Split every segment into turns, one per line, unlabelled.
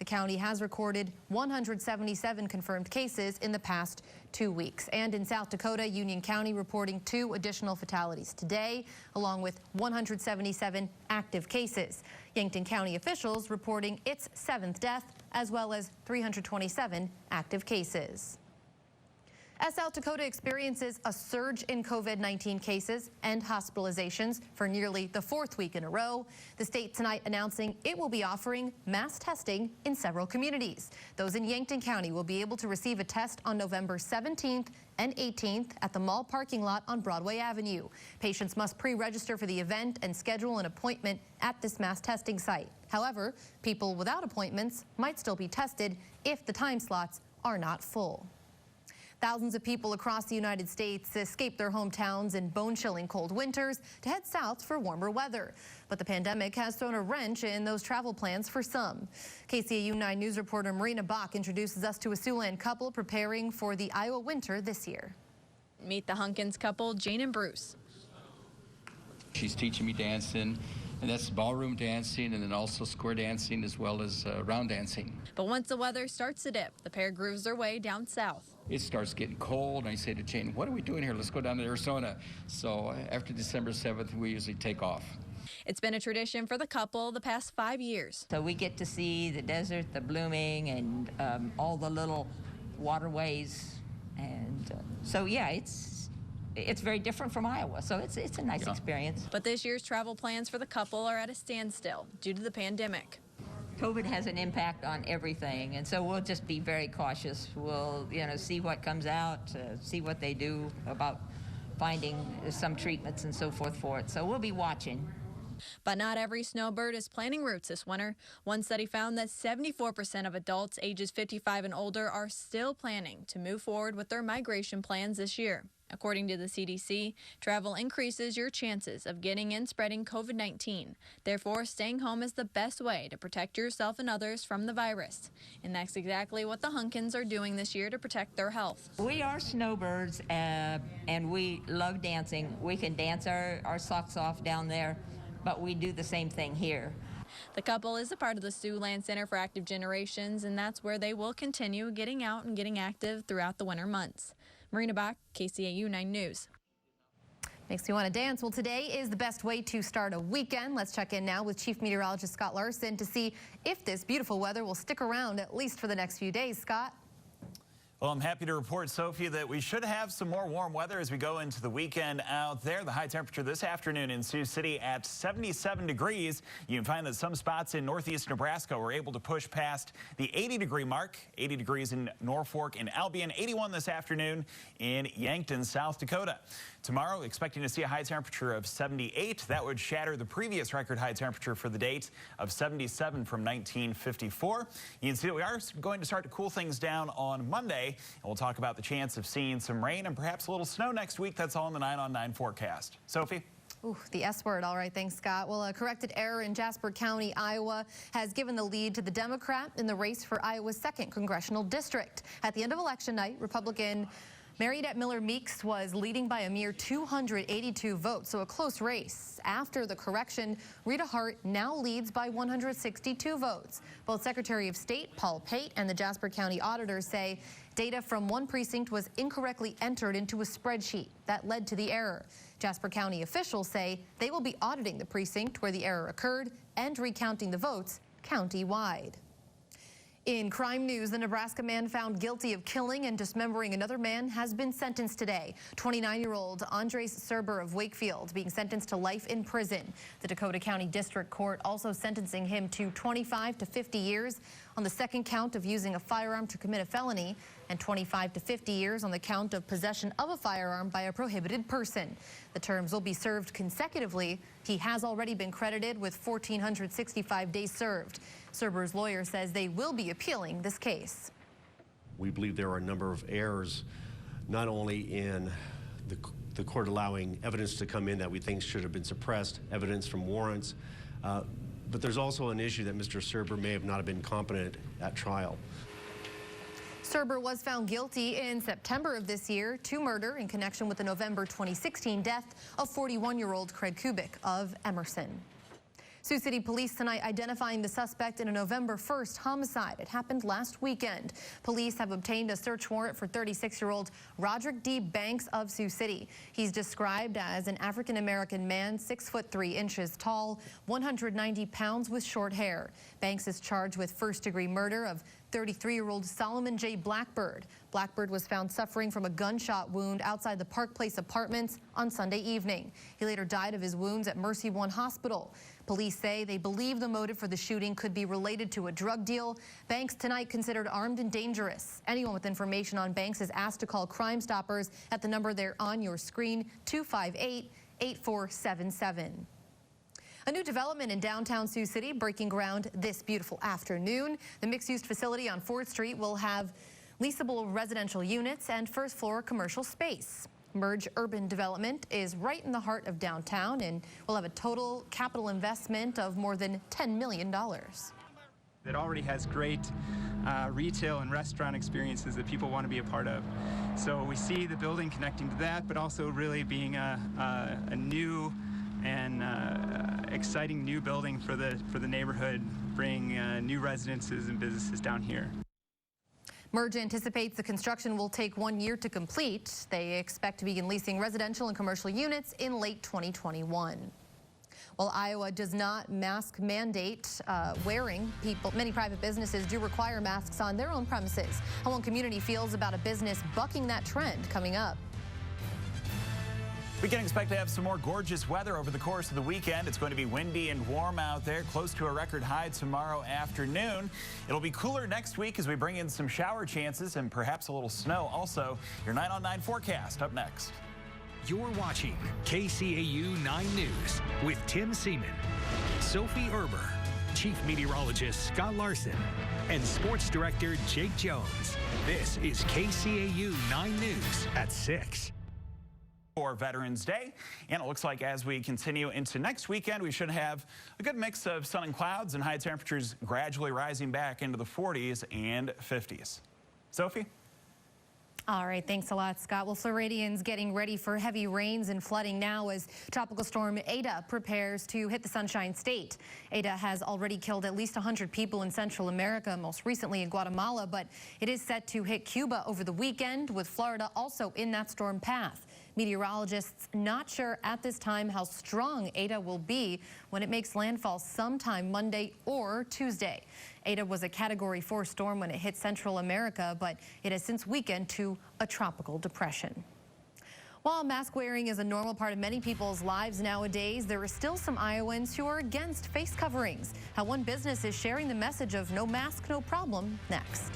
County has recorded 177 confirmed cases in the past 2 weeks. And in South Dakota, Union County reporting 2 additional fatalities today, along with 177 active cases. Yankton County officials reporting its 7th death, as well as 327 active cases. As South Dakota experiences a surge in COVID-19 cases and hospitalizations for nearly the 4th week in a row, the state tonight announcing it will be offering mass testing in several communities. Those in Yankton County will be able to receive a test on November 17th and 18th at the mall parking lot on Broadway Avenue. Patients must pre-register for the event and schedule an appointment at this mass testing site. However, people without appointments might still be tested if the time slots are not full. Thousands of people across the United States escape their hometowns in bone-chilling cold winters to head south for warmer weather. But the pandemic has thrown a wrench in those travel plans for some. KCAU 9 News reporter Marina Bach introduces us to a Siouxland couple preparing for the Iowa winter this year.
Meet the Hunkins couple, Jane and Bruce.
She's teaching me dancing, and that's ballroom dancing and then also square dancing as well as round dancing.
But once the weather starts to dip, the pair grooves their way down south.
It starts getting cold, and I say to Jane, what are we doing here? Let's go down to Arizona. So after December 7th, we usually take off.
It's been a tradition for the couple the past 5 years.
So we get to see the desert, the blooming, and all the little waterways. And so, yeah, it's very different from Iowa, so it's a nice experience.
But this year's travel plans for the couple are at a standstill due to the pandemic.
COVID has an impact on everything, and so we'll just be very cautious. We'll, see what comes out, see what they do about finding some treatments and so forth for it. So we'll be watching.
But not every snowbird is planning routes this winter. One study found that 74% of adults ages 55 and older are still planning to move forward with their migration plans this year. According to the CDC, travel increases your chances of getting and spreading COVID-19. Therefore, staying home is the best way to protect yourself and others from the virus. And that's exactly what the Hunkins are doing this year to protect their health.
We are snowbirds, and we love dancing. We can dance our socks off down there, but we do the same thing here.
The couple is a part of the Siouxland Center for Active Generations, and that's where they will continue getting out and getting active throughout the winter months. Marina Bach, KCAU 9 News.
Makes me want to dance. Well, today is the best way to start a weekend. Let's check in now with Chief Meteorologist Scott Larson to see if this beautiful weather will stick around at least for the next few days. Scott?
Well, I'm happy to report, Sophie, that we should have some more warm weather as we go into the weekend out there. The high temperature this afternoon in Sioux City at 77 degrees. You can find that some spots in northeast Nebraska were able to push past the 80-degree mark. 80 degrees in Norfolk and Albion, 81 this afternoon in Yankton, South Dakota. Tomorrow, expecting to see a high temperature of 78. That would shatter the previous record high temperature for the date of 77 from 1954. You can see that we are going to start to cool things down on Monday. And we'll talk about the chance of seeing some rain and perhaps a little snow next week. That's all in the 9 on 9 forecast. Sophie?
Ooh, the S word. All right, thanks, Scott. Well, a corrected error in Jasper County, Iowa, has given the lead to the Democrat in the race for Iowa's 2nd congressional district. At the end of election night, Republican Mariette Miller Meeks was leading by a mere 282 votes, so a close race. After the correction, Rita Hart now leads by 162 votes. Both Secretary of State Paul Pate and the Jasper County auditor say data from one precinct was incorrectly entered into a spreadsheet that led to the error. Jasper County officials say they will be auditing the precinct where the error occurred and recounting the votes county-wide. In crime news, the Nebraska man found guilty of killing and dismembering another man has been sentenced today. 29-year-old Andres Serber of Wakefield being sentenced to life in prison. The Dakota County District Court also sentencing him to 25 to 50 years on the 2nd count of using a firearm to commit a felony and 25 to 50 years on the count of possession of a firearm by a prohibited person. The terms will be served consecutively. He has already been credited with 1,465 days served. Serber's lawyer says they will be appealing this case.
We believe there are a number of errors, not only in the court allowing evidence to come in that we think should have been suppressed, evidence from warrants, but there's also an issue that Mr. Serber may have not been competent at trial.
Serber was found guilty in September of this year to murder in connection with the November 2016 death of 41-year-old Craig Kubik of Emerson. Sioux City police tonight identifying the suspect in a November 1st homicide. It happened last weekend. Police have obtained a search warrant for 36-year-old Roderick D. Banks of Sioux City. He's described as an African-American man, 6'3" tall, 190 pounds with short hair. Banks is charged with first-degree murder of 33-year-old Solomon J. Blackbird. Blackbird was found suffering from a gunshot wound outside the Park Place apartments on Sunday evening. He later died of his wounds at Mercy One Hospital. Police say they believe the motive for the shooting could be related to a drug deal. Banks tonight considered armed and dangerous. Anyone with information on Banks is asked to call Crime Stoppers at the number there on your screen, 258-8477. A new development in downtown Sioux City breaking ground this beautiful afternoon. The mixed-use facility on 4th Street will have leasable residential units and first-floor commercial space. Merge Urban Development is right in the heart of downtown and will have a total capital investment of more than $10 million.
It already has great retail and restaurant experiences that people want to be a part of. So we see the building connecting to that, but also really being a new and exciting new building for the neighborhood, bring new residences and businesses down here.
Merge anticipates the construction will take 1 year to complete. They expect to begin leasing residential and commercial units in late 2021. While Iowa does not mask mandate wearing, many private businesses do require masks on their own premises. How one community feels about a business bucking that trend coming up.
We can expect to have some more gorgeous weather over the course of the weekend. It's going to be windy and warm out there, close to a record high tomorrow afternoon. It'll be cooler next week as we bring in some shower chances and perhaps a little snow. Also, your 9 on 9 forecast up next.
You're watching KCAU 9 News with Tim Seaman, Sophie Erber, Chief Meteorologist Scott Larson, and Sports Director Jake Jones. This is KCAU 9 News at 6.
For Veterans Day, and it looks like as we continue into next weekend, we should have a good mix of sun and clouds and high temperatures gradually rising back into the 40s and 50s. Sophie?
All right, thanks a lot, Scott. Well, Floridians getting ready for heavy rains and flooding now as Tropical Storm Ada prepares to hit the Sunshine State. Ada has already killed at least 100 people in Central America, most recently in Guatemala, but it is set to hit Cuba over the weekend, with Florida also in that storm path. Meteorologists not sure at this time how strong Ada will be when it makes landfall sometime Monday or Tuesday. Ada was a Category 4 storm when it hit Central America, but it has since weakened to a tropical depression. While mask wearing is a normal part of many people's lives nowadays, there are still some Iowans who are against face coverings. How one business is sharing the message of no mask, no problem, next.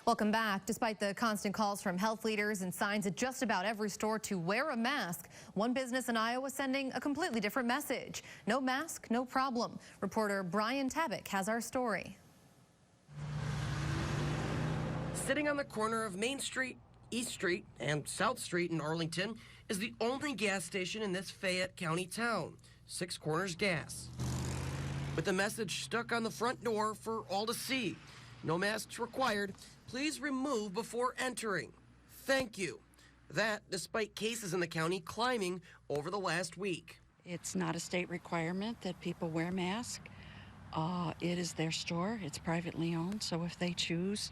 Welcome back. Despite the constant calls from health leaders and signs at just about every store to wear a mask, one business in Iowa sending a completely different message. No mask, no problem. Reporter Brian Tabak has our story.
Sitting on the corner of Main Street, East Street, and South Street in Arlington is the only gas station in this Fayette County town, Six Corners Gas. With the message stuck on the front door for all to see. No masks required. Please remove before entering. Thank you. That despite cases in the county climbing over the last week.
It's not a state requirement that people wear masks. It is their store. It's privately owned. So if they choose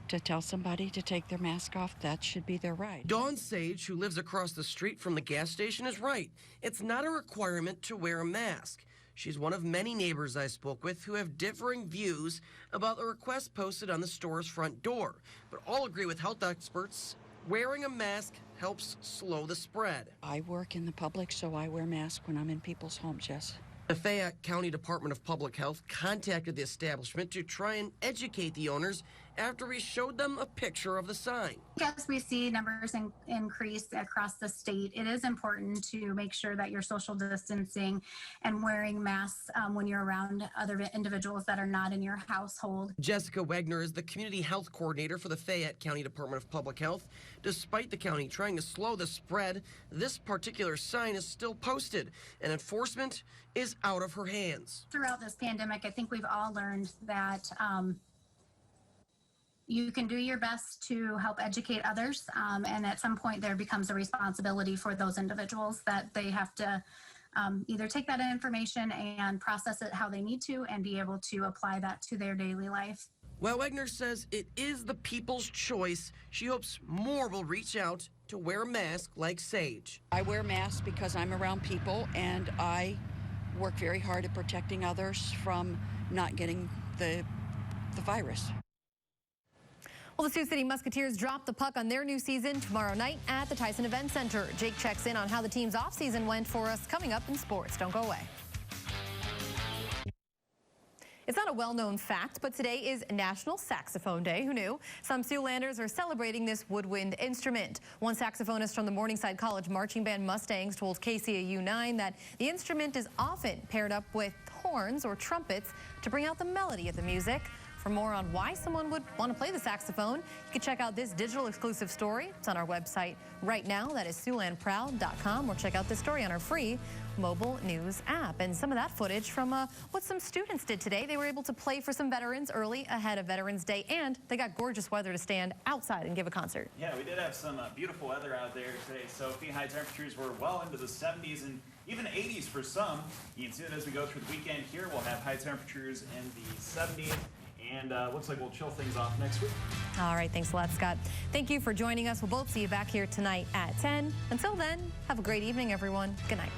to tell somebody to take their mask off, that should be their right.
Dawn Sage, who lives across the street from the gas station, is right. It's not a requirement to wear a mask. She's one of many neighbors I spoke with who have differing views about the request posted on the store's front door, but all agree with health experts wearing a mask helps slow the spread.
I work in the public, so I wear masks when I'm in people's homes, yes.
The Fayette County Department of Public Health contacted the establishment to try and educate the owners after we showed them a picture of the sign.
As we see numbers increase across the state, it is important to make sure that you're social distancing and wearing masks when you're around other individuals that are not in your household.
Jessica Wagner is the community health coordinator for the Fayette County Department of Public Health. Despite the county trying to slow the spread, this particular sign is still posted, and enforcement is out of her hands.
Throughout this pandemic, I think we've all learned that you can do your best to help educate others, and at some point there becomes a responsibility for those individuals that they have to either take that information and process it how they need to and be able to apply that to their daily life.
While Wegner says it is the people's choice, she hopes more will reach out to wear a mask like Sage.
I wear masks because I'm around people, and I work very hard at protecting others from not getting the virus.
Well, the Sioux City Musketeers drop the puck on their new season tomorrow night at the Tyson Event Center. Jake checks in on how the team's offseason went for us coming up in sports. Don't go away. It's not a well-known fact, but today is National Saxophone Day. Who knew? Some Siouxlanders are celebrating this woodwind instrument. One saxophonist from the Morningside College Marching Band Mustangs told KCAU 9 that the instrument is often paired up with horns or trumpets to bring out the melody of the music. For more on why someone would want to play the saxophone, you can check out this digital exclusive story. It's on our website right now. That is SiouxlandProud.com, or check out this story on our free mobile news app. And some of that footage from what some students did today. They were able to play for some veterans early ahead of Veterans Day, and they got gorgeous weather to stand outside and give a concert.
Yeah, we did have some beautiful weather out there today, Sophie. High temperatures were well into the 70s and even 80s for some. You can see that as we go through the weekend here, we'll have high temperatures in the 70s. And looks like we'll chill things off next week.
All right, thanks a lot, Scott. Thank you for joining us. We'll both see you back here tonight at 10. Until then, have a great evening, everyone. Good night.